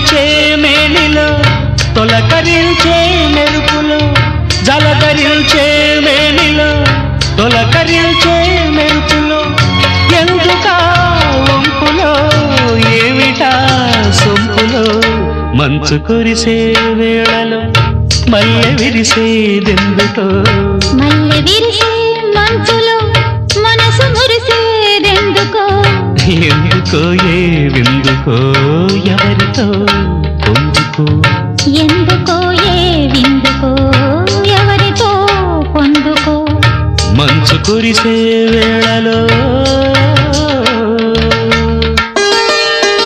జలధరించే మేనిలో తొలకరించే మెరుపులో జలధరించే మేనిలో తొలకరించే మెరుపులో ఎందుకా వంపులో ఏమిటా సొంపులో మంచు కురిసే వేళలో మల్లె విరిసేదెందుకో మల్లె విరిసే మంచులో మనసు మురిసేదెందుకో ఎందుకో ఏ విందుకో ఎవరితో పొందుకో ఎందుకో ఏ విందుకో ఎవరితో పొందుకో మంచు కురిసే వేళలో